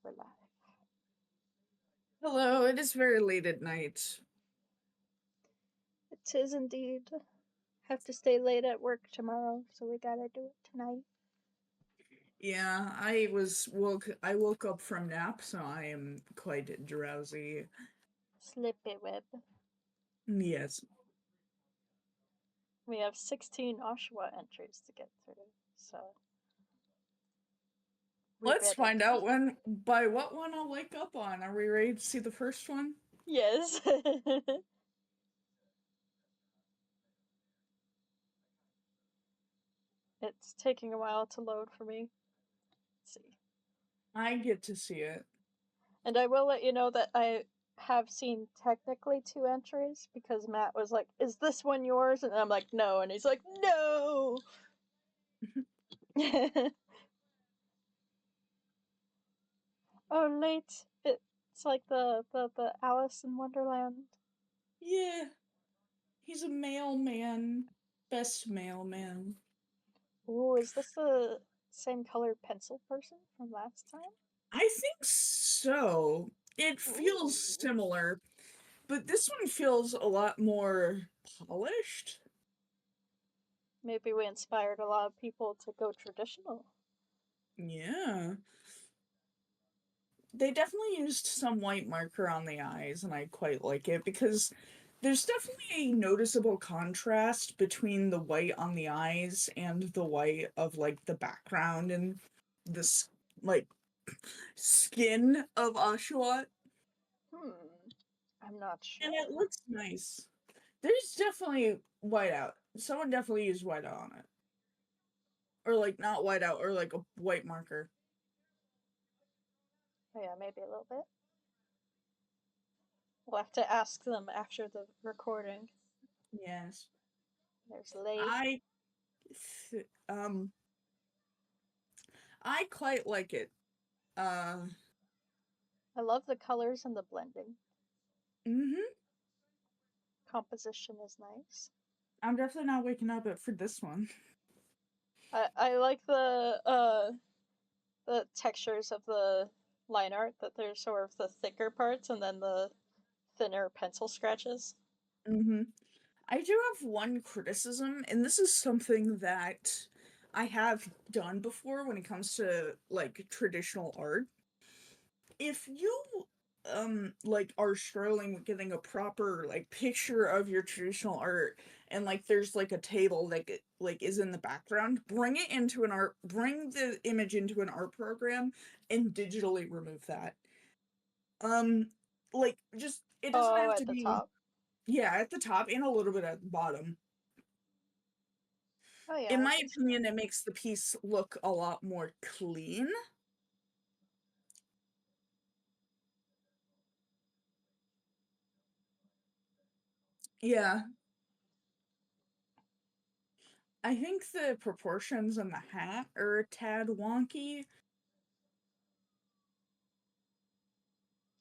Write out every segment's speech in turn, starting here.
we're live. Hello, it is very late at night. It is indeed. Have to stay late at work tomorrow, so we gotta do it tonight. Yeah, I woke up from nap, so I am quite drowsy. Slippy web. Yes. We have 16 Oshawott entries to get through, so. Let's find out by what one I'll wake up on. Are we ready to see the first one? Yes. It's taking a while to load for me. Let's see. I get to see it. And I will let you know that I have seen technically 2 entries because Matt was like, "Is this one yours?" And I'm like, "No." And he's like, "No." Oh, Nate, it's like the Alice in Wonderland. Yeah. He's a mailman. Best mailman. Ooh, is this the same colored pencil person from last time? I think so. It feels Ooh. similar, but this one feels a lot more polished. Maybe we inspired a lot of people to go traditional. Yeah. They definitely used some white marker on the eyes, and I quite like it because there's definitely a noticeable contrast between the white on the eyes and the white of like the background and this like skin of Oshawott. I'm not sure. And it looks nice. There's definitely white out. Someone definitely used white out on it. Or like not white out, or like a white marker. Oh yeah, maybe a little bit. We'll have to ask them after the recording. Yes. There's Late. Um I quite like it. I love the colors and the blending. Mm-hmm. Composition is nice. I'm definitely not waking up for this one. I like the textures of the line art, that there's sort of the thicker parts and then the thinner pencil scratches. Mm-hmm. I do have one criticism, and this is something that I have done before when it comes to like traditional art. If you like are struggling with getting a proper like picture of your traditional art, and like there's like a table that like is in the background, bring the image into an art program and digitally remove that. um like just it doesn't Oh, have at to the be, top. yeah, at the top and a little bit at the bottom. Oh yeah, In I my can see opinion, that. it makes the piece look a lot more clean. Yeah, I think the proportions on the hat are a tad wonky.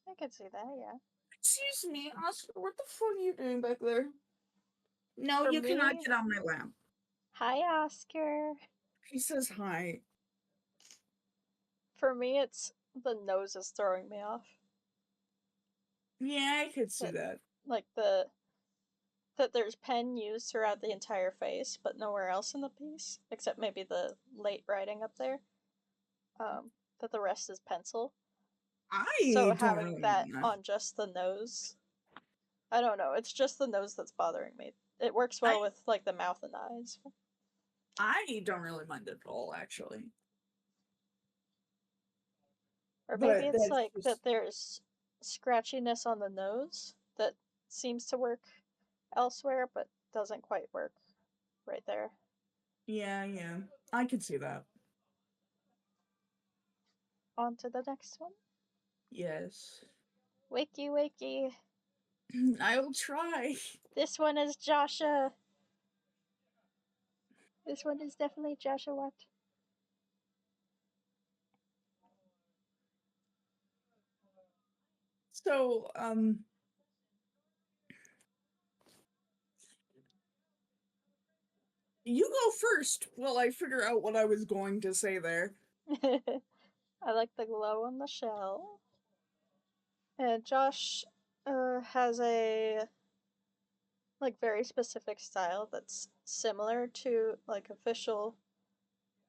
I can see that, yeah. Excuse me, Oscar, what the fuck are you doing back there? No, For you cannot me, get on my lap. hi Oscar. He says hi. For me, it's the nose is throwing me off. Yeah, I could see That that. like that there's pen used throughout the entire face, but nowhere else in the piece, except maybe the late writing up there. That the rest is pencil. So I don't having really that mind that. on just the nose, I don't know. It's just the nose that's bothering me. It works I well with like the mouth and the eyes. I don't really mind it at all, actually. Or maybe But it's that's like that just, there's scratchiness on the nose that seems to work elsewhere, but doesn't quite work right there. yeah, I could see that. On to the next one. Yes. Wakey, wakey. I will try. This one is Joshua. This one is definitely Joshawott. So, you go first while I figure out what I was going to say there. I like the glow on the shell. And Josh has a like very specific style that's similar to like official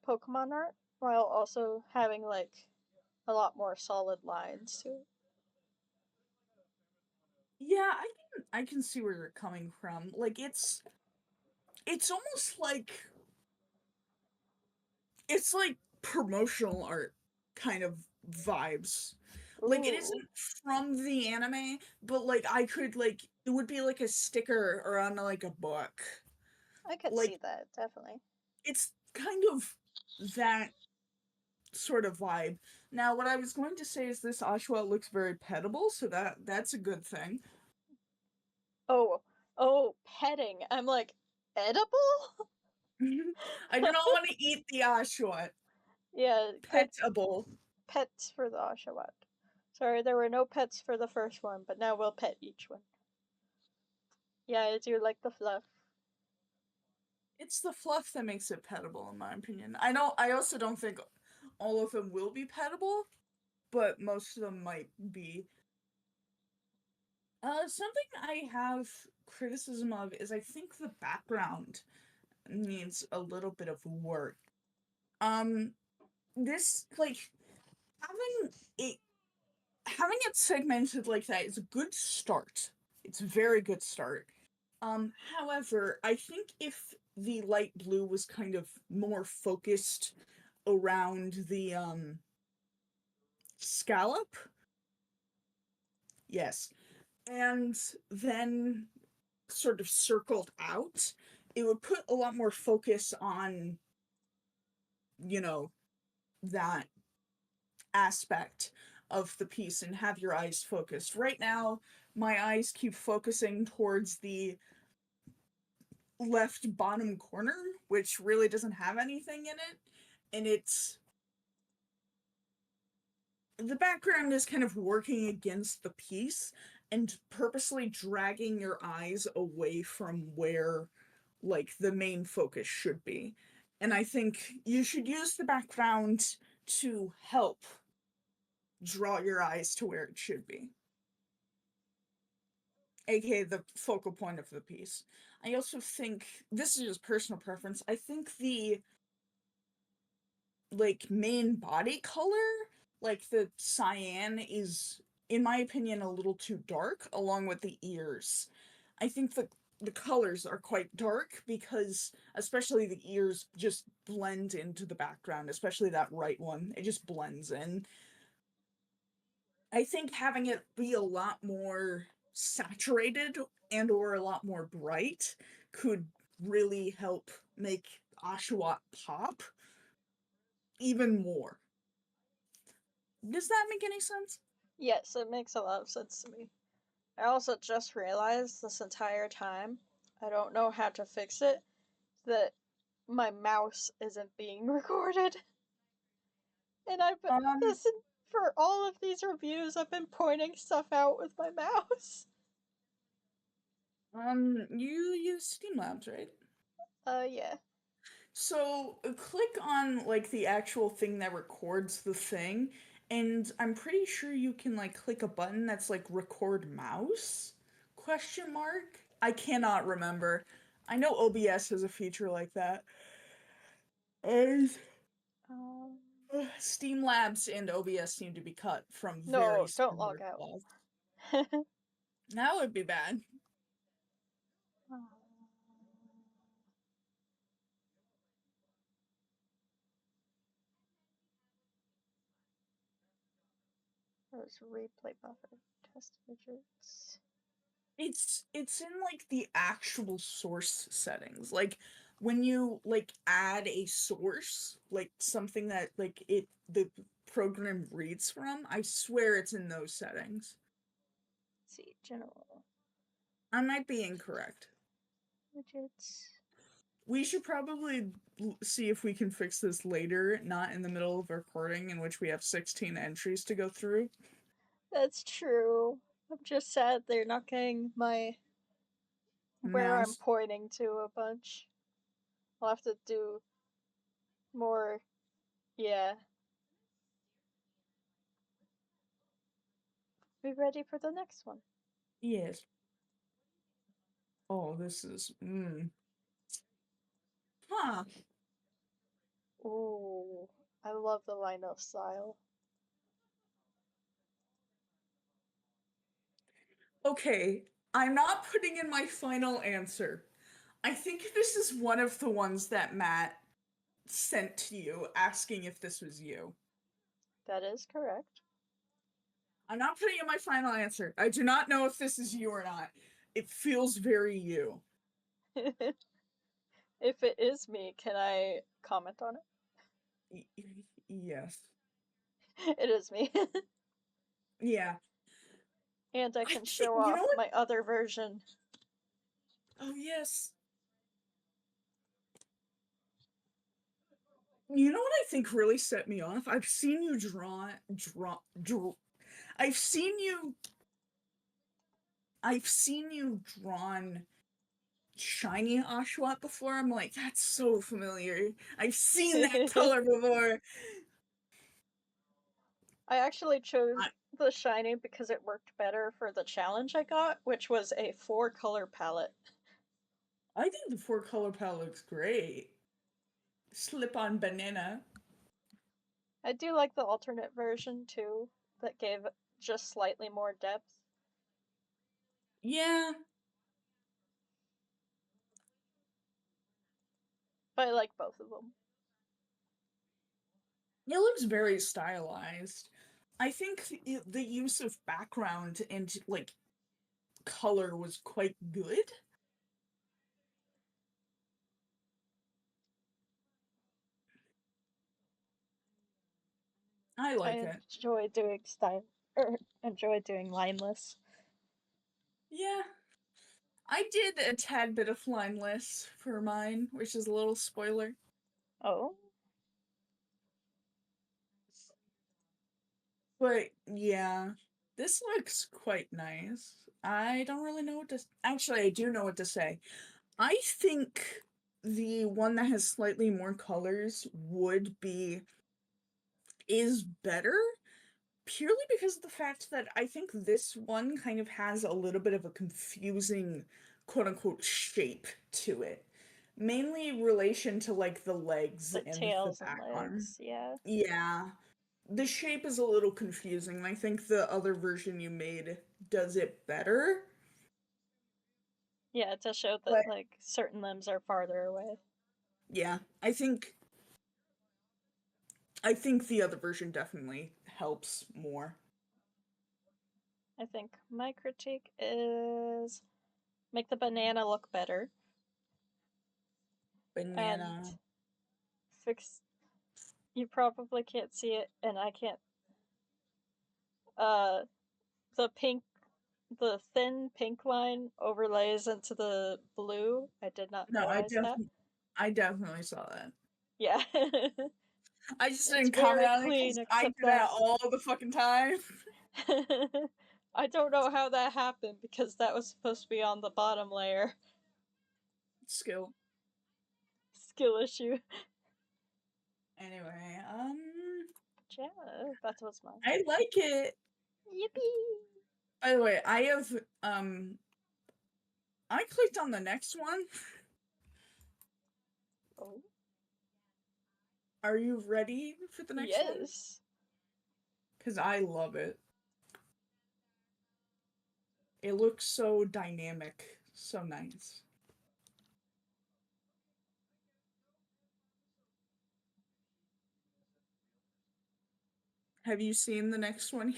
Pokemon art, while also having like a lot more solid lines to it. Yeah, I can see where you're coming from. Like it's almost like it's like promotional art kind of vibes. Like it Ooh, isn't from the anime, but like I could like it would be like a sticker or on like a book. I could see Like that, definitely. it's kind of that sort of vibe. Now, what I was going to say is this Oshawott looks very petable, so that's a good thing. Oh, oh, petting. I'm like, edible? I do not want to eat the Oshawott. Yeah, Petable. pets for the Oshawott. Sorry, there were no pets for the first one, but now we'll pet each one. Yeah, I do like the fluff. It's the fluff that makes it petable, in my opinion. I also don't think all of them will be petable, but most of them might be. Something I have criticism of is I think the background needs a little bit of work. Um, this like having it having it segmented like that is a good start. It's a very good start. However, I think if the light blue was kind of more focused around the scallop, yes, and then sort of circled out, it would put a lot more focus on, you know, that aspect of the piece and have your eyes focused. Right now, my eyes keep focusing towards the left bottom corner, which really doesn't have anything in it. And it's the background is kind of working against the piece and purposely dragging your eyes away from where like the main focus should be. And I think you should use the background to help draw your eyes to where it should be, aka the focal point of the piece. I also think this is just personal preference. I think the like main body color, like the cyan, is in my opinion a little too dark along with the ears. I think the colors are quite dark because especially the ears just blend into the background, especially that right one. It just blends in. I think having it be a lot more saturated and or a lot more bright could really help make Oshawott pop even more. Does that make any sense? Yes, it makes a lot of sense to me. I also just realized this entire time, I don't know how to fix it, that my mouse isn't being recorded. And I've been, Um, listen, for all of these reviews, I've been pointing stuff out with my mouse. you use Streamlabs, right? Yeah. So click on like the actual thing that records the thing, and I'm pretty sure you can like click a button that's like record mouse question mark. I cannot remember. I know OBS has a feature like that. And Um, Streamlabs and OBS seem to be cut from very no, don't similar log out. cloth. That would be bad. There's replay buffer. Test widgets. It's in like the actual source settings. Like when you like add a source, like something that like it the program reads from, I swear it's in those settings. Let's see, general I might be incorrect. widgets. We should probably see if we can fix this later, not in the middle of a recording in which we have 16 entries to go through. That's true. I'm just sad they're not getting my where I'm Mouse. pointing to a bunch. I'll have to do more. Yeah. Be ready for the next one. Yes. Oh, this is Huh. Ooh, I love the lino style. Okay, I'm not putting in my final answer. I think this is one of the ones that Matt sent to you asking if this was you. That is correct. I'm not putting in my final answer. I do not know if this is you or not. It feels very you. If it is me, can I comment on it? Yes. It is me. Yeah. And I I can think, show you off know what? my other version. Oh, yes. You know what I think really set me off? I've seen you I've seen you drawn shiny Oshawott before. I'm like, that's so familiar. I've seen that color before. I actually chose the shiny because it worked better for the challenge I got, which was a 4-color palette. I think the 4-color palette looks great. Slip on banana. I do like the alternate version too, that gave just slightly more depth. Yeah. But I like both of them. It looks very stylized. I think the use of background and like color was quite good. I like it. Enjoy doing enjoy doing lineless. Yeah. I did a tad bit of lineless for mine, which is a little spoiler. Oh, But yeah, this looks quite nice. I don't really know what to. Actually, I do know what to say. I think the one that has slightly more colors is better purely because of the fact that I think this one kind of has a little bit of a confusing quote unquote shape to it. Mainly in relation to like the legs the and the tails and back arm. legs, yeah. Yeah. The shape is a little confusing, and I think the other version you made does it better. Yeah, to show that But like certain limbs are farther away. yeah, I think the other version definitely helps more. I think my critique is make the banana look better and Banana. fix. You probably can't see it, and I can't. Uh, the pink, the thin pink line overlays into the blue. I did not No, realize that. I definitely saw that. Yeah. I just It's didn't comment very on it clean, because I do except that that all the fucking time. I don't know how that happened because that was supposed to be on the bottom layer. Skill. Skill issue. Anyway, Yeah, that was mine. I like it. Yippee! By the way, I clicked on the next one. Oh, Are you ready for the next one? yes. Because I love it. It looks so dynamic. So nice. Have you seen the next one?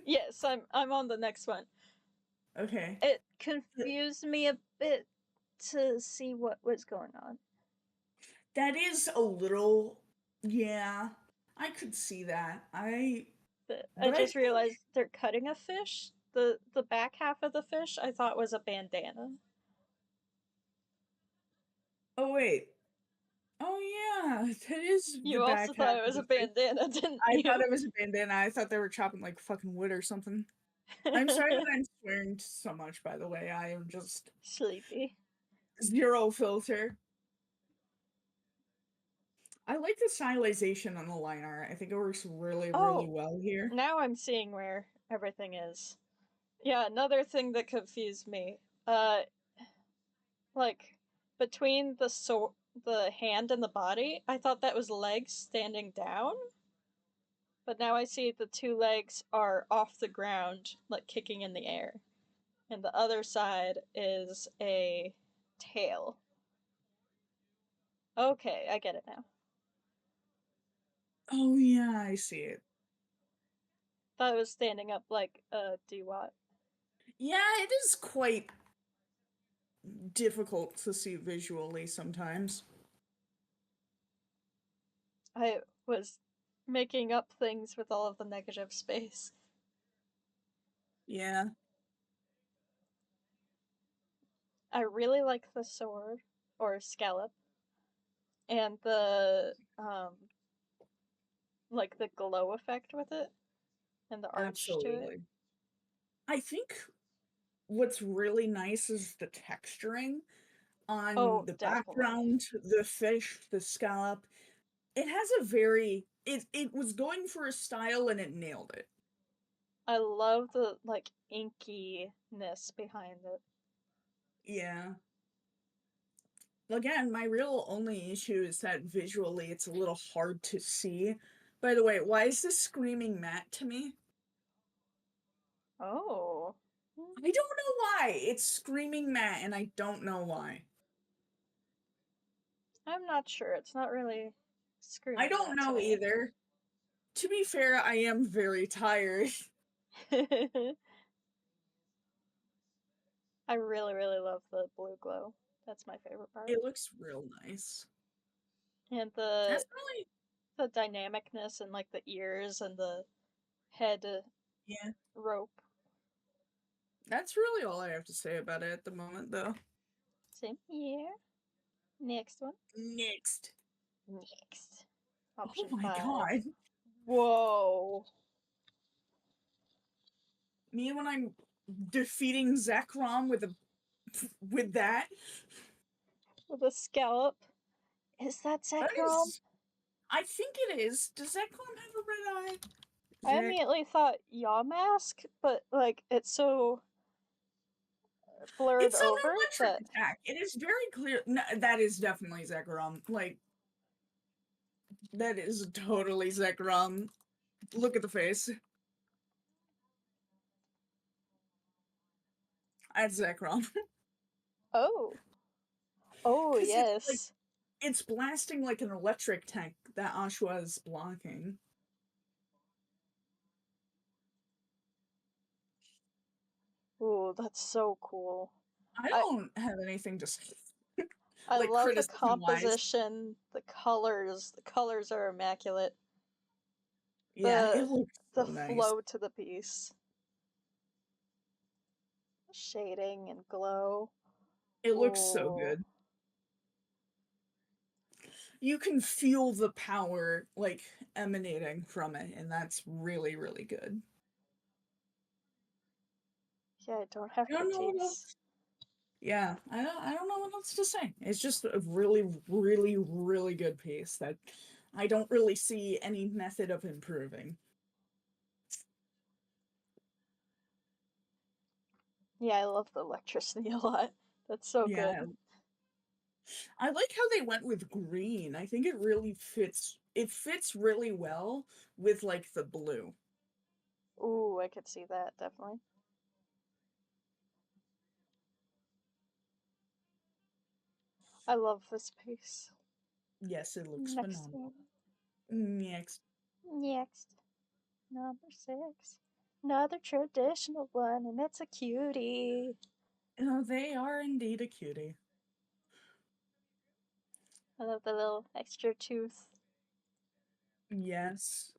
Yes, I'm on the next one. Okay. It confused me a bit to see what was going on. That is a little, yeah, I could see that. I But I just think, realized they're cutting a fish. The back half of the fish I thought was a bandana. oh wait. Oh yeah, that is the You also back thought half it of was a the fish. bandana, didn't I thought you? it was a bandana. I thought they were chopping like fucking wood or something. I'm sorry that I'm swearing so much, by the way. I am just Sleepy. zero filter. I like the stylization on the line art. I think it works really, really Oh, well here. now I'm seeing where everything is. Yeah, another thing that confused me. Like between the hand and the body, I thought that was legs standing down. But now I see the two legs are off the ground, like kicking in the air. And the other side is a tail. Okay, I get it now. Oh yeah, I see it. Thought it was standing up like a Dewott. Yeah, it is quite difficult to see visually sometimes. I was making up things with all of the negative space. Yeah, I really like the sword, or scallop, and like the glow effect with it, and the arch to it. absolutely. I think what's really nice is the texturing on Oh, the definitely. background, the fish, the scallop. It has a very it was going for a style and it nailed it. I love the like inkiness behind it. Yeah. Again, my real only issue is that visually it's a little hard to see. By the way, why is this screaming Matt to me? Oh. I don't know why. It's screaming Matt and I don't know why. I'm not sure. It's not really I screaming don't that to know me. either. To be fair, I am very tired. I really, really love the blue glow. That's my favorite part. It looks real nice. And That's really the dynamicness and like the ears and the head yeah. rope. That's really all I have to say about it at the moment though. Same here. Next one. Next. Next. Oh Option my 5. god. Whoa. Me when I'm defeating Zekrom with that. With a scallop. Is that That Zekrom? is I think it is. Does Zekrom have a red eye? I Zek immediately thought Yawmask, but like it's so blurred It's an over electric that. attack. It is very clear. No, that is definitely Zekrom. Like, that is totally Zekrom. Look at the face. That's Zekrom. Oh. Oh, Because it's like, yes. it's blasting like an electric tank that Oshawott is blocking. Ooh, that's so cool. I I don't have anything to say. I Like, love the criticism wise. composition, the colors. The colors are immaculate. Yeah, it The looks the so nice. flow to the piece. Shading and glow. It looks so Ooh. good. You can feel the power, like, emanating from it, and that's really, really good. Yeah, I don't have I don't know what critiques. else. Yeah, I don't know what else to say. It's just a really, really, really good piece that I don't really see any method of improving. Yeah, I love the electricity a lot. That's so good. Yeah, I like how they went with green. I think it really fits. It fits really well with like the blue. Ooh, I could see that, definitely. I love this piece. Yes, it looks Next phenomenal. one. Next. Next. Number 6. Another traditional one, and it's a cutie. Oh, they are indeed a cutie. I love the little extra tooth. Yes.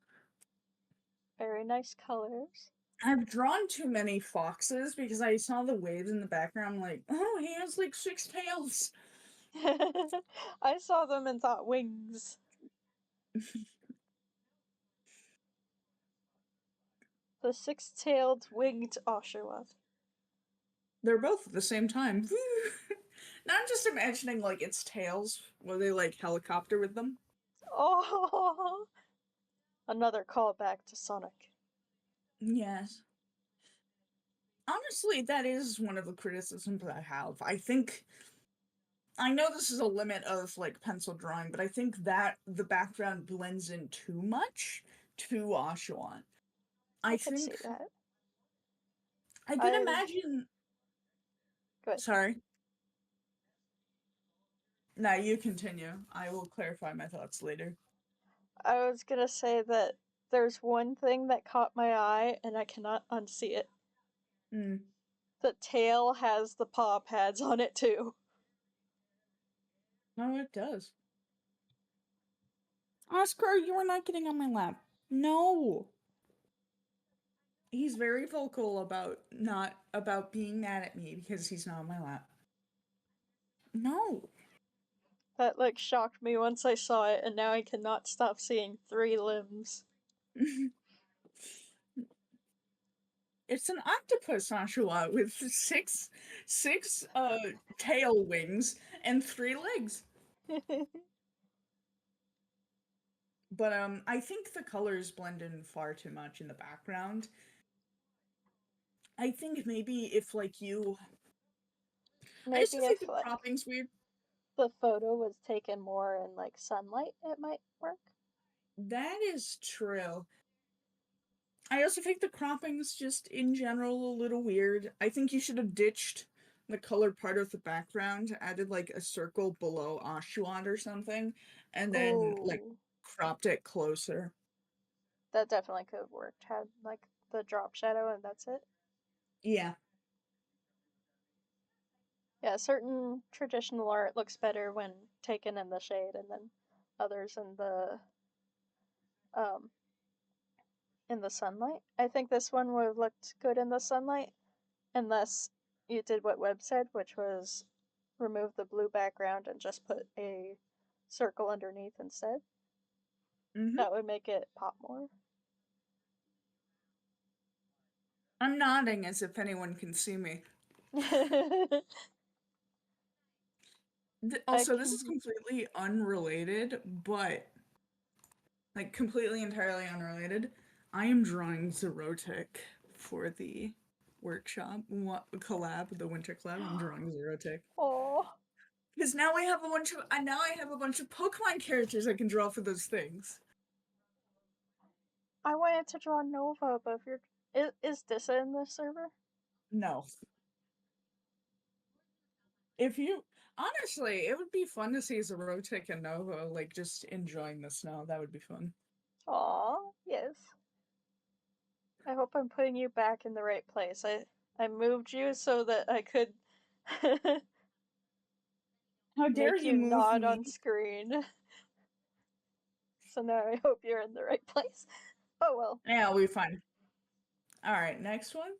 Very nice colors. I've drawn too many foxes because I saw the waves in the background, like, oh, he has like 6 tails. I saw them and thought wings. The six-tailed winged Oshawott. They're both at the same time. Now I'm just imagining like its tails, where they like helicopter with them. Oh, another callback to Sonic. Yes. Honestly, that is one of the criticisms that I have. I know this is a limit of like pencil drawing, but I think that the background blends in too much to Oshawott. I I could see think that. I can I imagine. Good. Sorry. No, you continue. I will clarify my thoughts later. I was gonna say that there's one thing that caught my eye, and I cannot unsee it. Hmm. The tail has the paw pads on it too. No, it does. Oscar, you are not getting on my lap. No. He's very vocal about not about being mad at me because he's not on my lap. No. That like shocked me once I saw it, and now I cannot stop seeing 3 limbs. It's an octopus, Oshawott, with six tail wings and 3 legs. But I think the colors blend in far too much in the background. I think maybe if like I just Maybe think if the like cropping's weird. the photo was taken more in like sunlight, it might work. That is true. I also think the cropping's just in general a little weird. I think you should have ditched the colored part of the background, added like a circle below Oshawott or something, and then like Ooh, cropped it closer. that definitely could have worked. Had like the drop shadow, and that's it. Yeah. Yeah, certain traditional art looks better when taken in the shade, and then others um in the sunlight. I think this one would have looked good in the sunlight, unless you did what Webb said, which was remove the blue background and just put a circle underneath instead. Mm-hmm. That would make it pop more. I'm nodding as if anyone can see me. I Also, this is can. completely unrelated, but like completely entirely unrelated. I am drawing Zerotic for the workshop collab, the winter collab. I'm drawing Zerotic Oh, because now I have a bunch of Pokemon characters I can draw for those things. I wanted to draw Nova, but if you're. Is Dissa in the server? No, if you honestly, it would be fun to see Zerotic and Nova like just enjoying the snow. That would be fun. Aw, yes. I hope I'm putting you back in the right place. I moved you so that I could How dare make you you move nod me? on screen. So now I hope you're in the right place. Oh well. Yeah, we'll be fine. All right, next one.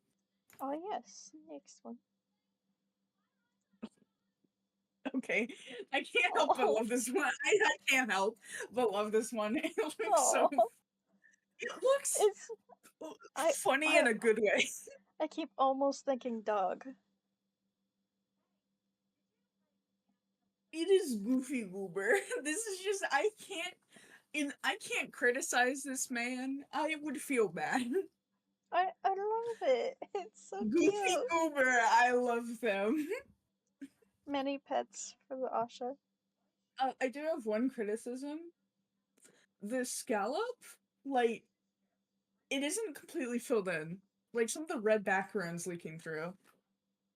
Oh yes, next one. Okay, I can't help but Oh, love this one. I can't help but love this one. It looks so. oh, It looks it's I funny in I a good way. I keep almost thinking dog. It is Goofy Goober. This is just I can't criticize this man. I would feel bad. I love it. It's so Goofy cute. Goober, I love them. Many pets for the Asha. I do have one criticism. The scallop, like, it isn't completely filled in. Like some of the red background's leaking through.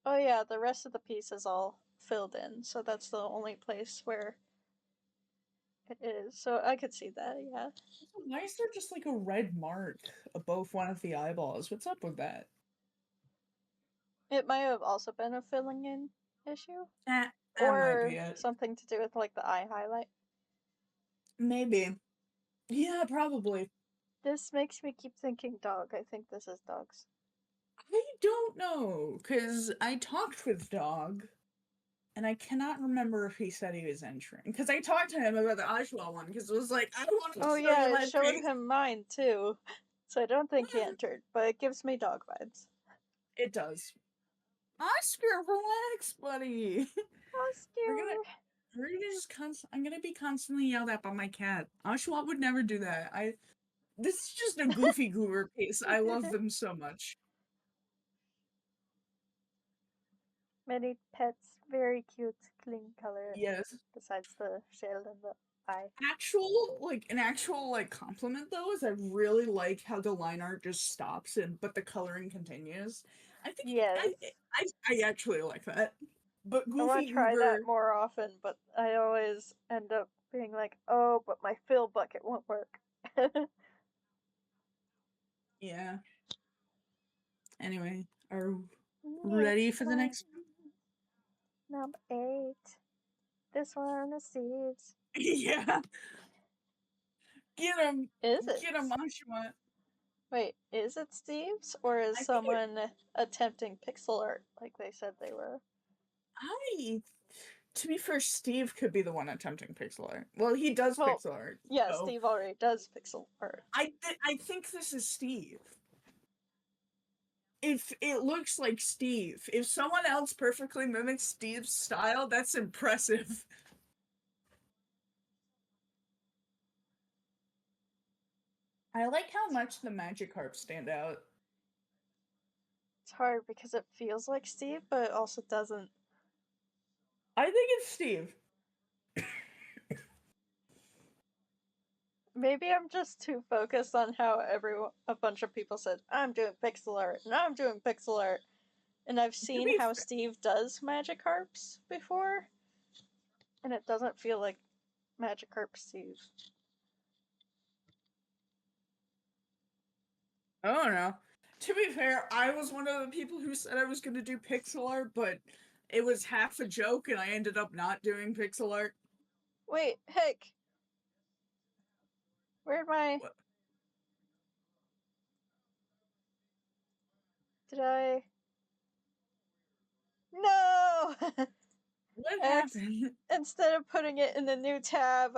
Oh yeah, the rest of the piece is all filled in, so that's the only place where it is. So I could see that, yeah. Why is there just like a red mark above one of the eyeballs? What's up with that? It might have also been a filling in issue. That might be Or it. something to do with like the eye highlight. Maybe. Yeah, probably. This makes me keep thinking dog. I think this is dogs. I don't know, because I talked with Dog, and I cannot remember if he said he was entering. Because I talked to him about the Oshawa one, because it was like, I want to Oh show you yeah, it my showed piece. him mine too. So I don't think he entered, but it gives me dog vibes. It does. Oscar, relax, buddy. We're gonna Oscar! we're gonna just I'm gonna be constantly yelled at by my cat. Oshawott would never do that. This is just a goofy goober piece. I love them so much. Many pets, very cute, clean color. Yes. Besides the shell and the eye. An actual like compliment though is I really like how the line art just stops and but the coloring continues. I think Yes. I actually like that. But I want Goofy to try that Uber, more often, but I always end up being like, oh, but my fill bucket won't work. yeah. Anyway, are ready Next for the one. next Number 8. This one is Steve's. yeah. Get him. Is it? Get him, Oshawott. Wait, is it Steve's? Or is I think someone attempting pixel art like they said they were? to be fair, Steve could be the one attempting pixel art. Well, he does Well, pixel art. yeah, So Steve already does pixel art. I think this is Steve. If it looks like Steve, if someone else perfectly mimics Steve's style, that's impressive. I like how much the Magikarp stand out. It's hard because it feels like Steve, but it also doesn't. I think it's Steve. Maybe I'm just too focused on how a bunch of people said, I'm doing pixel art, and I'm doing pixel art. And I've To seen be how fair, Steve does Magikarps before, and it doesn't feel like Magikarp Steve. I don't know. To be fair, I was one of the people who said I was going to do pixel art, but it was half a joke and I ended up not doing pixel art. Wait, heck! Where'd my... What, Did I... No! what Ex- happened? Instead of putting it in the new tab,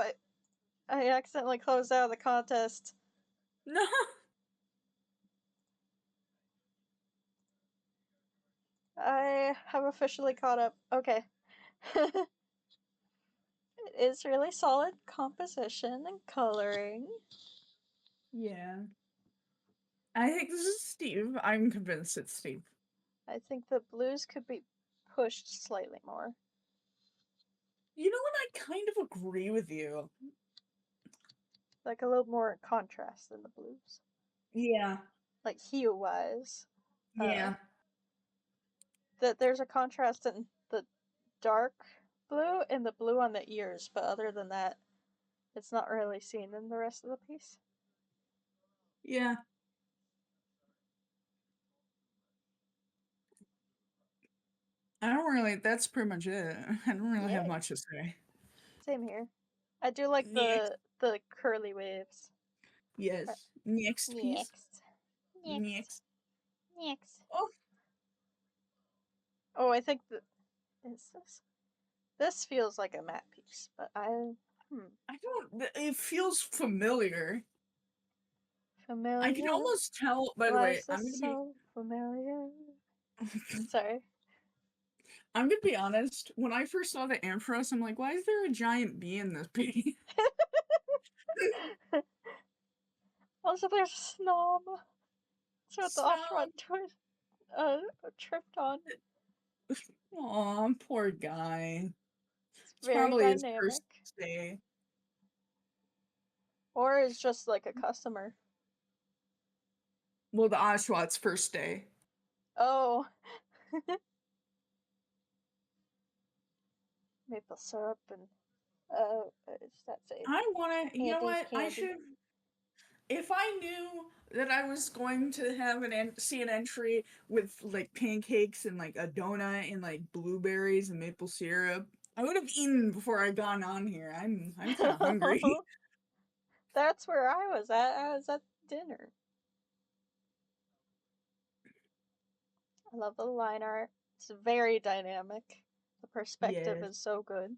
I accidentally closed out of the contest. No. I have officially caught up. Okay. It is really solid composition and coloring. Yeah. I think this is Steve. I'm convinced it's Steve. I think the blues could be pushed slightly more. You know what? I kind of agree with you. Like a little more contrast in the blues. Yeah. Like hue wise. Yeah. That there's a contrast in the dark blue and the blue on the ears, but other than that, it's not really seen in the rest of the piece. Yeah. I don't really, that's pretty much it. I don't really have Yeah, much to say. same here. I do like Next. the curly waves. Yes. Next piece. Next. Next. Next. Oh, Oh, I think that is this. This feels like a matte piece, but I don't, it feels familiar. I can familiar. almost tell, by the Why way, is this so familiar? Sorry. I'm gonna be honest, when I first saw the Ampharos, I'm like, why is there a giant bee in this piece? Also, there's a snob. That's what the Stop. Oshawott tripped on. Aw, poor guy. It's It's very probably his dynamic. first day. Or is just like a customer. Well, the Oshawott's first day. Oh. Maple syrup and that's a I wanna, you know Andy's what? I candy. should, if I knew that I was going to have see an entry with like pancakes and like a donut and like blueberries and maple syrup, I would have eaten before I gone on here. I'm kind of hungry. That's where I was at. I was at dinner. I love the line art. It's very dynamic. The perspective Yes. is so good.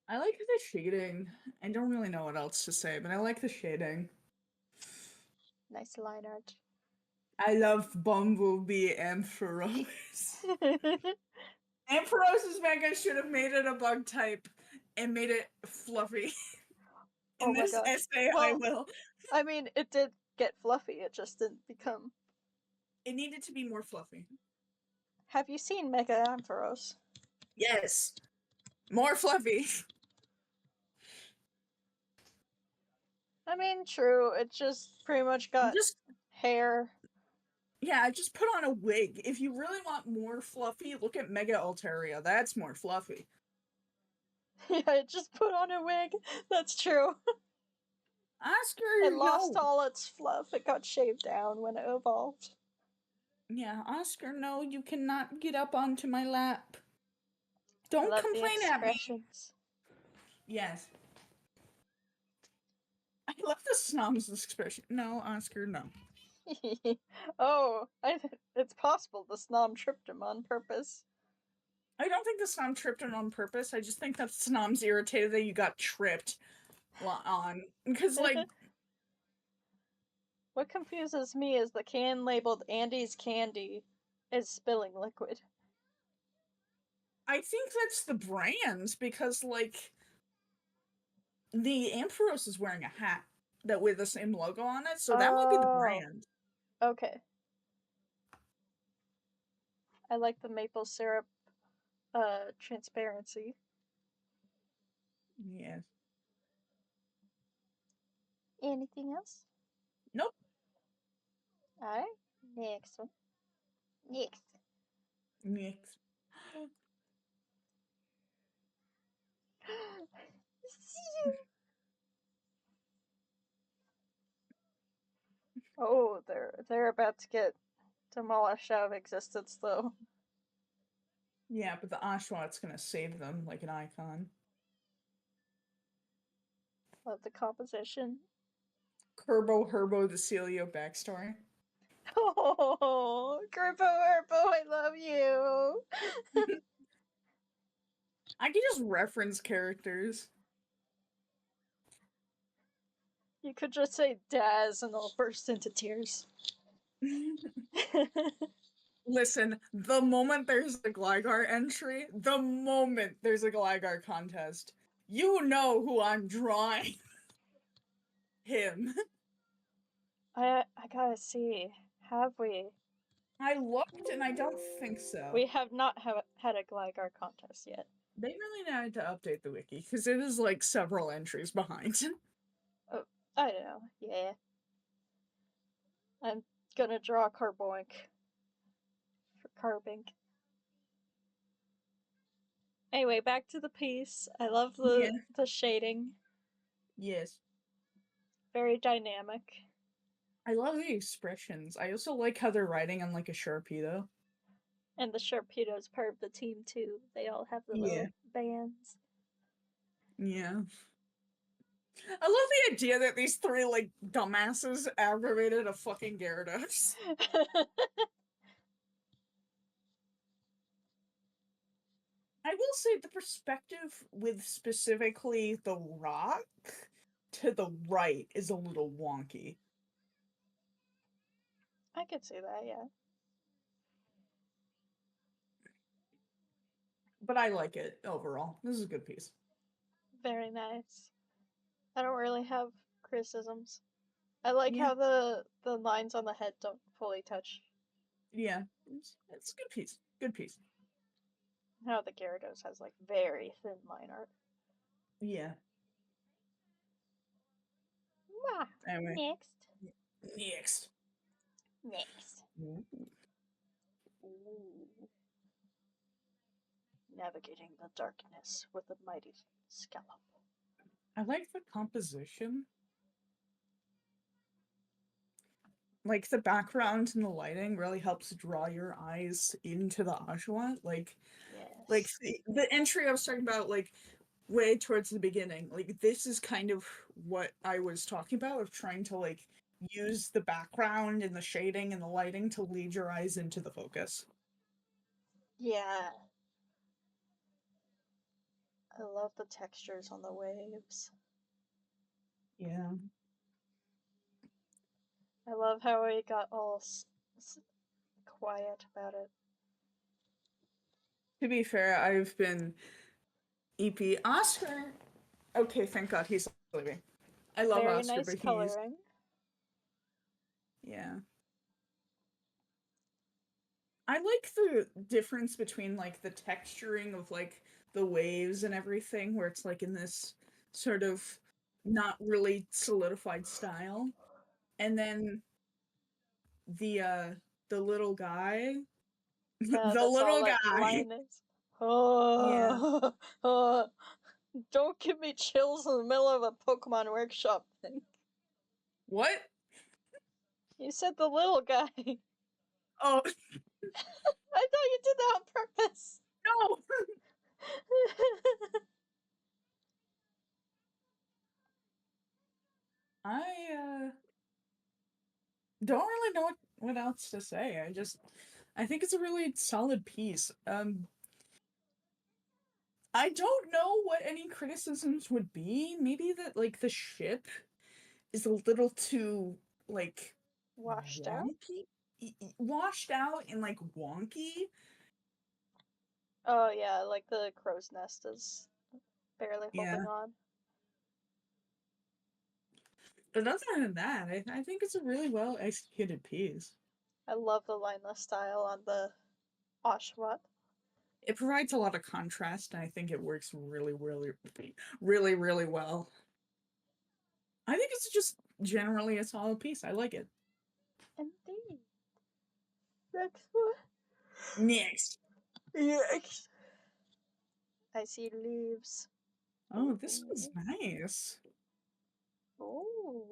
I like the shading. I don't really know what else to say, but I like the shading. Nice line art. I love Bumblebee Ampharos. Ampharos's manga should have made it a bug type and made it fluffy. Oh In my this gosh. essay, I Well, will. I mean, it did get fluffy. It just didn't become. It needed to be more fluffy. Have you seen Mega Ampharos? Yes. More fluffy. I mean, true. It just pretty much got hair. Yeah, just put on a wig. If you really want more fluffy, look at Mega Altaria. That's more fluffy. Yeah, it just put on a wig. That's true. Oscar, It lost no. all its fluff. It got shaved down when it evolved. Yeah, Oscar, no, you cannot get up onto my lap. I Don't love the complain at me. expressions. Yes. I love the Snom's expression. No, Oscar, no. Oh, it's possible the Snom tripped him on purpose. I don't think the Snom tripped him on purpose. I just think that Snom's irritated that you got tripped on. Because, like... What confuses me is the can labeled Andy's Candy is spilling liquid. I think that's the brand, because, like... The Ampharos is wearing a hat that with the same logo on it, so that might be the brand. Okay. I like the maple syrup transparency. Yes. Anything else? Nope. Alright. Next one. Next. Next. Oh, they're about to get demolished out of existence, though. Yeah, but the Oshawott's gonna save them like an icon. Love the composition. Herbo the Celio backstory. Oh, Gerbo Herbo, I love you. I can just reference characters. You could just say Daz and they'll burst into tears. Listen, the moment there's a Gligar entry, the moment there's a Gligar contest, you know who I'm drawing. Him. I gotta see. Have we? I looked and I don't think so. We have not had a Gligar contest yet. They really needed to update the wiki, because it is like several entries behind. Oh, I don't know. Yeah. I'm gonna draw Carboink for Carbink. Anyway, back to the piece. I love the shading. Yes. Very dynamic. I love the expressions. I also like how they're writing on like a Sharpie though. And the Sharpedo's part of the team too. They all have the little bands. Yeah. I love the idea that these three, like, dumbasses aggravated a fucking Gyarados. I will say the perspective with specifically the rock to the right is a little wonky. I could see that, yeah. But I like it overall. This is a good piece. Very nice. I don't really have criticisms. I like how the lines on the head don't fully touch. Yeah, it's a good piece. Good piece. How the Gyarados has like very thin line art. Yeah. Wow. Anyway. Next. Next. Next. Ooh. Navigating the darkness with a mighty scallop. I like the composition. Like, the background and the lighting really helps draw your eyes into the Oshawott. Like, like the entry I was talking about, like, way towards the beginning. Like, this is kind of what I was talking about, of trying to, like, use the background and the shading and the lighting to lead your eyes into the focus. Yeah. I love the textures on the waves. Yeah. I love how he got all quiet about it. To be fair, I've been EP Oscar. Okay, thank God he's leaving. I love Very Oscar, nice but coloring. yeah. I like the difference between like the texturing of like the waves and everything, where it's like in this sort of not really solidified style, and then the uh the little guy, Yeah, the that's all little like guy. lineless. Yeah. Oh, don't give me chills in the middle of a Pokemon workshop thing. What? You said the little guy. Oh I thought you did that on purpose. no. I don't really know what else to say. I think it's a really solid piece. I don't know what any criticisms would be. Maybe that like the ship is a little too like Washed out? wonky, washed out and like wonky. Oh yeah, like the crow's nest is barely holding Yeah. on. But other than that, I think it's a really well executed piece. I love the lineless style on the Oshawott. It provides a lot of contrast, and I think it works really well. I think it's just generally a solid piece. I like it. Indeed. Next one. Next. Yes. I see leaves. Oh, this one's nice. Oh.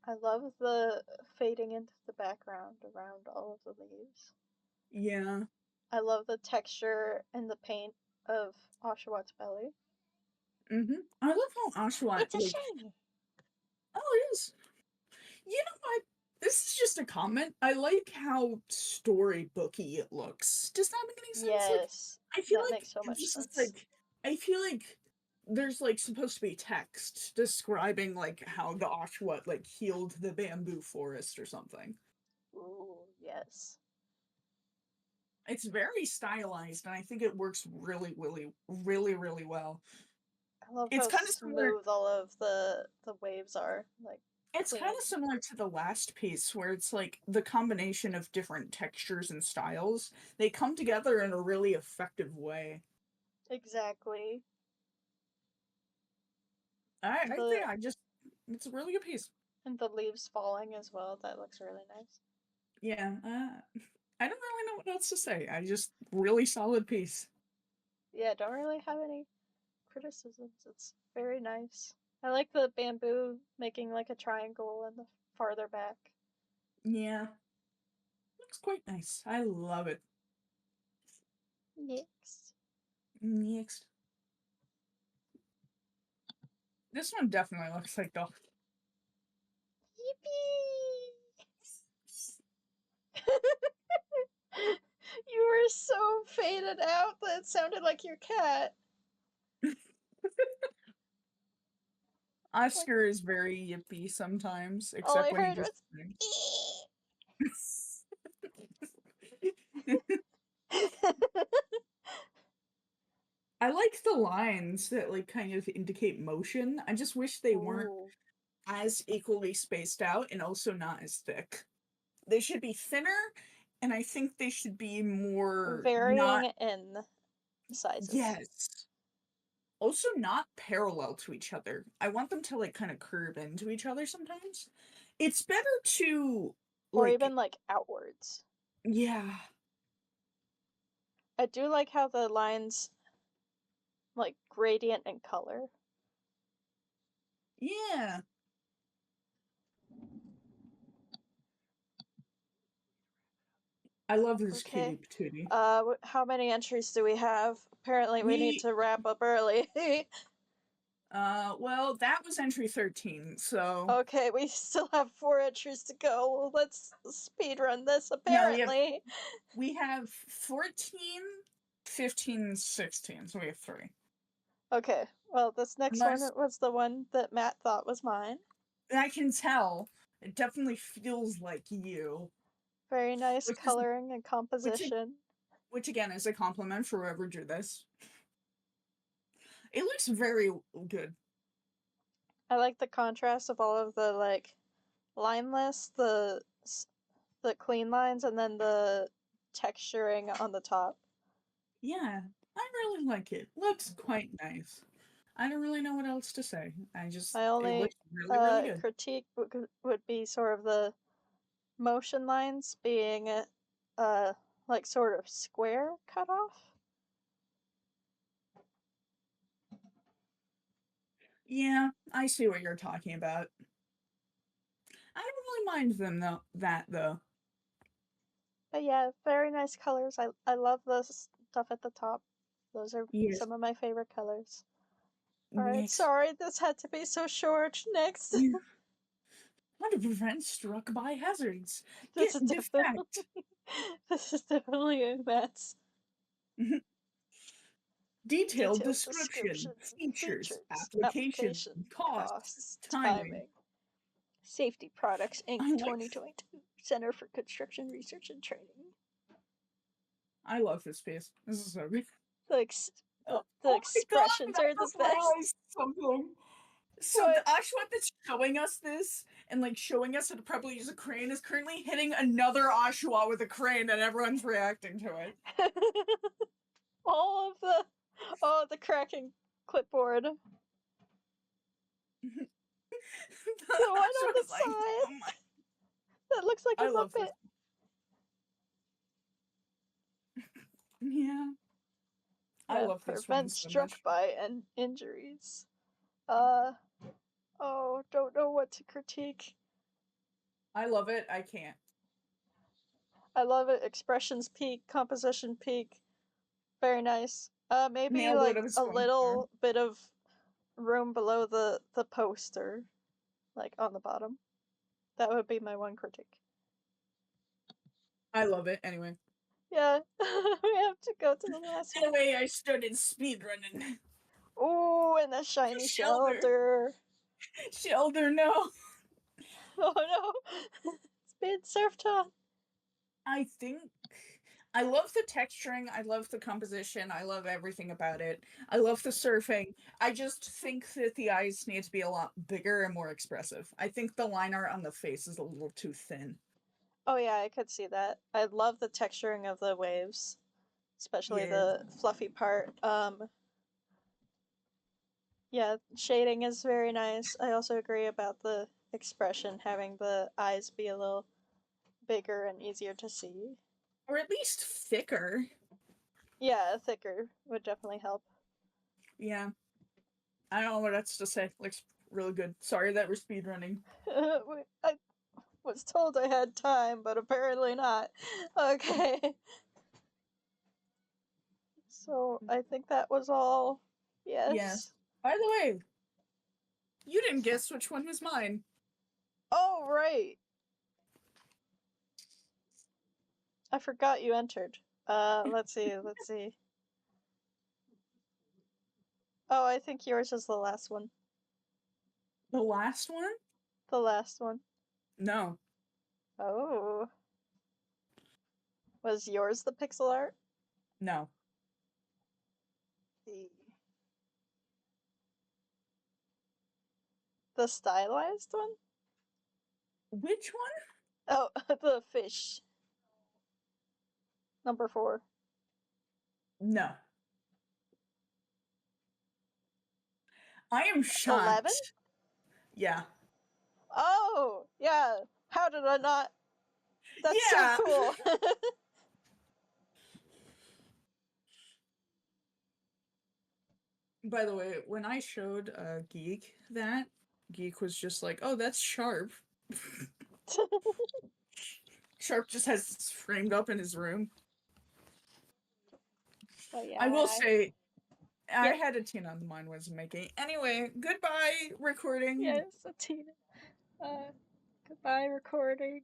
I love the fading into the background around all of the leaves. Yeah. I love the texture and the paint of Oshawott's belly. I love how Oshawott It's a like. shiny. Oh, it is. You know what? This is just a comment. I like how storybooky it looks. Does that make any sense? Like, Yes, I feel that like makes so much this is sense. like, I feel like there's like supposed to be text describing like how the Oshawott like healed the bamboo forest or something. Ooh, yes. It's very stylized, and I think it works really well. I love It's how kind of similar. smooth all of the waves are, like It's kind clean. of similar to the last piece, where it's like the combination of different textures and styles. They come together in a really effective way. Exactly. I think The it's a really good piece. and the leaves falling as well. That looks really nice. Yeah, I don't really know what else to say. I just really solid piece. Yeah, don't really have any criticisms. It's very nice. I like the bamboo making like a triangle in the farther back. Yeah, looks quite nice. I love it. Next. Next, this one definitely looks like the. Yippee! You were so faded out that it sounded like your cat. Like Oscar is very yippy sometimes, all except I when he heard just. was I like the lines that like kind of indicate motion. I just wish they weren't Ooh. as equally spaced out and also not as thick. They should be thinner, and I think they should be more Varying not. in sizes. Yes. Also not parallel to each other. I want them to like kind of curve into each other sometimes. It's better to Or like even like outwards. yeah. I do like how the lines like gradient in color. Yeah. I love this Okay. cutie patootie. How many entries do we have? Apparently we need We to wrap up early. well, that was entry 13, so Okay, we still have 4 entries to go. Let's speedrun this, no, apparently. we have 14, 15, 16, so we have 3. Okay, well, this next one Unless was the one that Matt thought was mine. I can tell, it definitely feels like you, Very nice which is coloring and which composition. which again is a compliment for whoever drew this. It looks very good. I like the contrast of all of the, like lineless, the clean lines, and then the texturing on the top. Yeah, I really like it. Looks quite nice. I don't really know what else to say. My It only looks really, really good. critique would be sort of the motion lines being like sort of square cut off. Yeah, I see what you're talking about. I don't really mind them though. But yeah, very nice colors. I love the stuff at the top. Those are Yes. some of my favorite colors. Alright, Yes. sorry this had to be so short. Next. Yeah. How to prevent struck by hazards. This Get is definitely defect. this is definitely a mess. Detailed Detailed description, description, features, features, application, application, costs, costs, timing. timing. Safety Products Inc. I like 2022 Center for Construction Research and Training. I love this piece. This is so good. The Oh the my god, expressions that are the just best. realized something. So the What? Oshawott that's showing us this and like showing us how to probably use a crane is currently hitting another Oshawott with a crane and everyone's reacting to it. All of the cracking clipboard. The The one on the Oshawott's like, side oh my, that looks like a I love this. Muppet. Yeah. I love this one Prevent so struck much. by and injuries. Oh, don't know what to critique. I love it. I can't. I love it. Expressions peak, composition peak. Very nice. Maybe Nailed it. like It was a fun. little bit of room below the poster, like on the bottom. That would be my one critique. I love it. Anyway. Yeah, we have to go to the last one. Anyway, I started speedrunning. Ooh, and the shiny shelter. Shelter, no. Oh no, it's been surfed on. I think I love the texturing, I love the composition, I love everything about it. I love the surfing. I just think that the eyes need to be a lot bigger and more expressive. I think the line art on the face is a little too thin. Oh yeah, I could see that. I love the texturing of the waves, especially Yeah. the fluffy part. Yeah, shading is very nice. I also agree about the expression, having the eyes be a little bigger and easier to see. Or at least thicker. Yeah, thicker would definitely help. Yeah. I don't know what else to say. Looks really good. Sorry that we're speedrunning. I was told I had time, but apparently not. Okay. So I think that was all. Yes. Yes. By the way, you didn't guess which one was mine. Oh, right. I forgot you entered. Let's see. Oh, I think yours is the last one. The last one? The last one. No. Oh. Was yours the pixel art? No. The stylized one? Which one? Oh, the fish. Number 4. No. I am 11? shocked. Yeah. Oh, yeah. How did I not? That's so Yeah. cool. By the way, when I showed Geek that, Geek was just like, "Oh, that's Sharp." Sharp just has this framed up in his room. Oh yeah. I will say, I Yep. had a teen on mine was making. Anyway, goodbye recording. Yes, a teen. Goodbye recording.